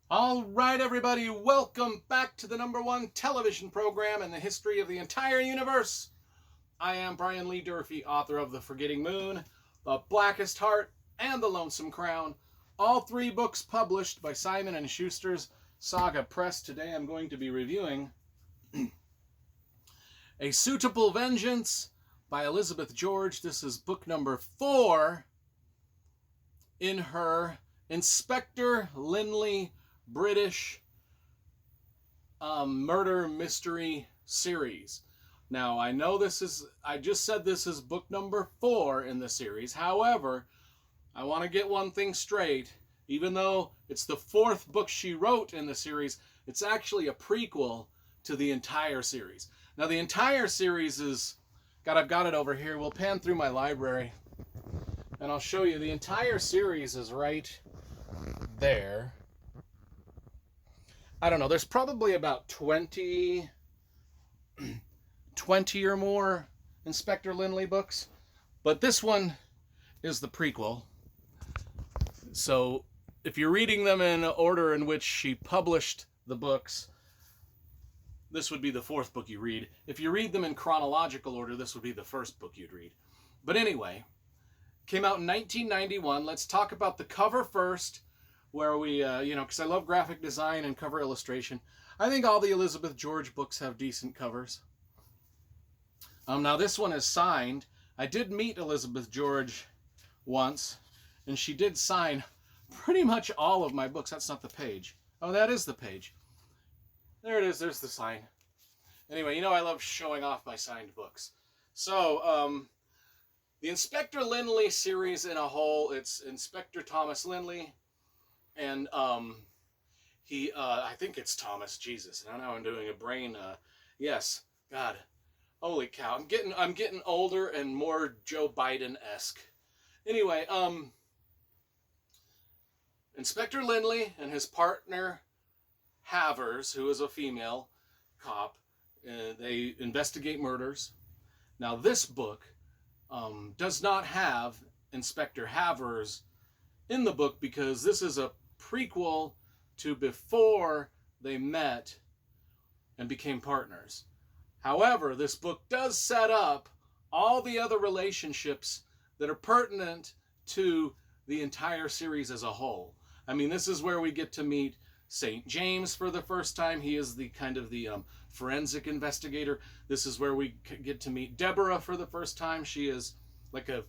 All right, everybody, welcome back to the #1 television program in the history of the entire universe. I am Brian Lee Durfee, author of The Forgetting Moon, The Blackest Heart, and The Lonesome Crown, all three books published by Simon & Schuster's Saga Press. Today I'm going to be reviewing A Suitable Vengeance by Elizabeth George. This is book number 4 in her Inspector Linley British murder mystery series. Now, I know I just said this is book number 4 in the series. However, I want to get one thing straight. Even though it's the 4th book she wrote in the series, it's actually a prequel to the entire series. Now, the entire series is, I've got it over here. We'll pan through my library and I'll show you. The entire series is right there. I don't know, there's probably about 20 or more Inspector Linley books, but this one is the prequel. So if you're reading them in order in which she published the books, this would be the 4th book you read. If you read them in chronological order, this would be the 1st book you'd read. But anyway, came out in 1991. Let's talk about the cover first, where we, because I love graphic design and cover illustration. I think all the Elizabeth George books have decent covers. Now, this one is signed. I did meet Elizabeth George once, and she did sign pretty much all of my books. That's not the page. Oh, that is the page. There it is. There's the sign. Anyway, I love showing off my signed books. So, the Inspector Linley series in a whole, it's Inspector Thomas Linley. And I think it's Thomas. Jesus, now I'm doing a brain. Yes, God, holy cow! I'm getting older and more Joe Biden-esque. Anyway, Inspector Linley and his partner Havers, who is a female cop, they investigate murders. Now, this book does not have Inspector Havers in the book because this is a prequel to before they met and became partners. However, this book does set up all the other relationships that are pertinent to the entire series as a whole. I mean, this is where we get to meet St. James for the first time. He is the kind of the forensic investigator. This is where we get to meet Deborah for the first time. She is like a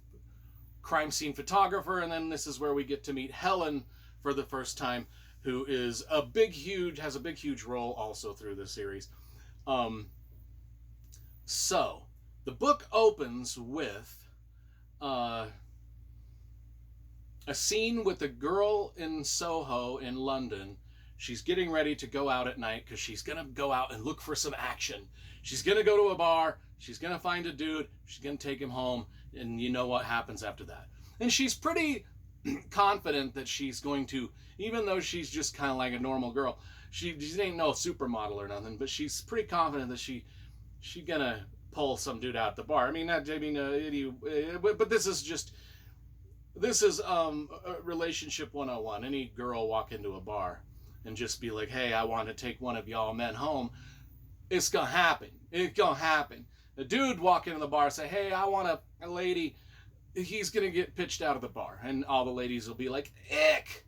crime scene photographer. And then this is where we get to meet Helen for the first time, who is has a big, huge role also through the series. So the book opens with a scene with a girl in Soho in London. She's getting ready to go out at night because she's going to go out and look for some action. She's going to go to a bar. She's going to find a dude. She's going to take him home. And you know what happens after that. And she's pretty confident that she's going to, even though she's just kind of like a normal girl, she ain't no supermodel or nothing, but she's pretty confident that she gonna pull some dude out at the bar. But this is relationship 101. Any girl walk into a bar and just be like, hey, I want to take one of y'all men home. It's gonna happen. A dude walk into the bar and say, hey, I want a lady. He's going to get pitched out of the bar. And all the ladies will be like, ick.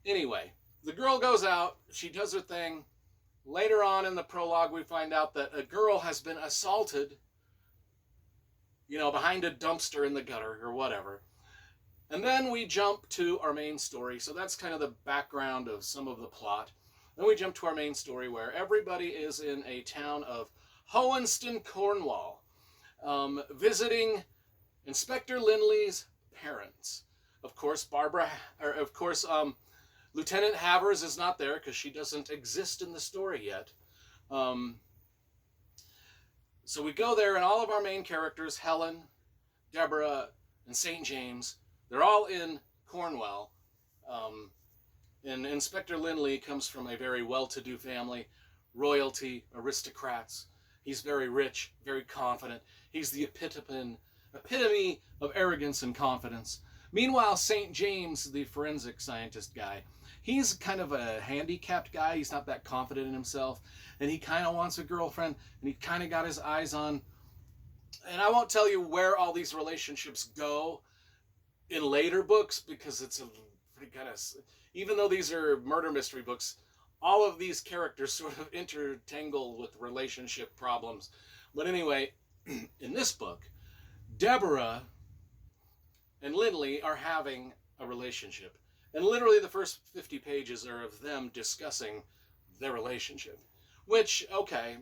Anyway, the girl goes out. She does her thing. Later on in the prologue, we find out that a girl has been assaulted, behind a dumpster in the gutter or whatever. And then we jump to our main story. So that's kind of the background of some of the plot. Then we jump to our main story where everybody is in a town of Wherein, Cornwall, visiting Inspector Linley's parents. Of course, Lieutenant Havers is not there because she doesn't exist in the story yet. So we go there, and all of our main characters, Helen, Deborah, and St. James, they're all in Cornwall. And Inspector Linley comes from a very well-to-do family, royalty, aristocrats. He's very rich, very confident. He's the epitome of arrogance and confidence. Meanwhile, St. James, the forensic scientist guy, he's kind of a handicapped guy. He's not that confident in himself, and he kind of wants a girlfriend, and he kind of got his eyes on. And I won't tell you where all these relationships go in later books, because it's a pretty kind of, even though these are murder mystery books, all of these characters sort of intertangle with relationship problems. But anyway, in this book, Deborah and Linley are having a relationship. And literally the first 50 pages are of them discussing their relationship. Which, okay,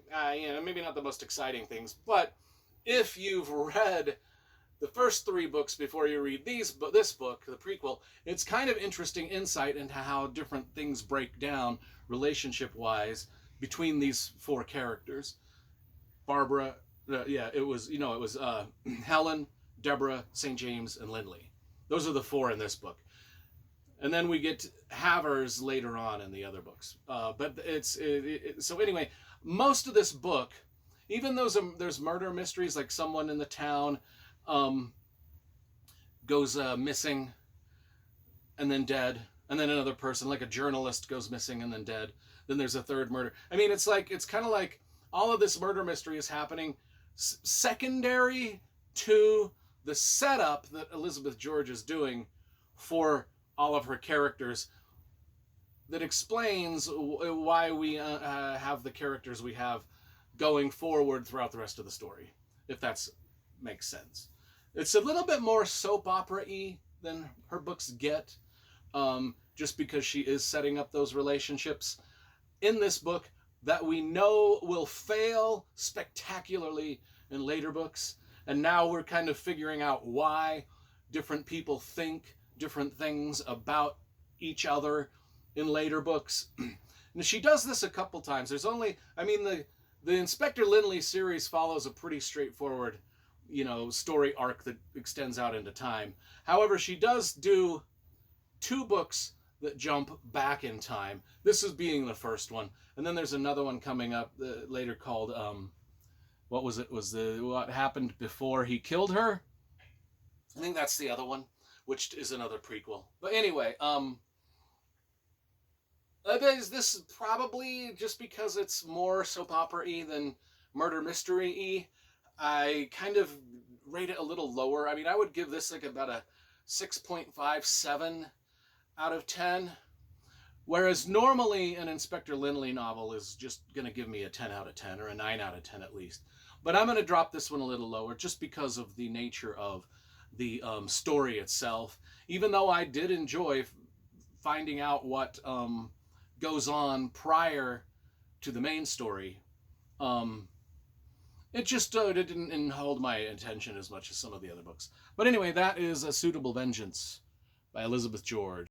maybe not the most exciting things, but if you've read the first 3 books before you read this book, the prequel, it's kind of interesting insight into how different things break down relationship-wise between these 4 characters. Barbara, it was Helen, Deborah, St. James, and Linley. Those are the 4 in this book. And then we get Havers later on in the other books. But so anyway, most of this book, even though there's murder mysteries, like someone in the town goes missing and then dead, and then another person, like a journalist, goes missing and then dead. Then there's a third murder. I mean, it's kind of like all of this murder mystery is happening secondary to the setup that Elizabeth George is doing for all of her characters, that explains why we have the characters we have going forward throughout the rest of the story, if that makes sense. It's a little bit more soap opera-y than her books get, just because she is setting up those relationships in this book that we know will fail spectacularly in later books. And now we're kind of figuring out why different people think different things about each other in later books. And she does this a couple times. The Inspector Linley series follows a pretty straightforward, story arc that extends out into time. However, she does do 2 books that jump back in time. This is being the first one. And then there's another one coming up later called, what was it? What happened before he killed her? I think that's the other one, which is another prequel. But anyway, this is probably, just because it's more soap opera-y than murder mystery-y, I kind of rate it a little lower. I mean, I would give this like about a 6.57 out of 10. Whereas normally an Inspector Linley novel is just going to give me a 10 out of 10 or a 9 out of 10 at least. But I'm going to drop this one a little lower just because of the nature of the story itself. Even though I did enjoy finding out what goes on prior to the main story, it just it didn't hold my attention as much as some of the other books. But anyway, that is A Suitable Vengeance by Elizabeth George.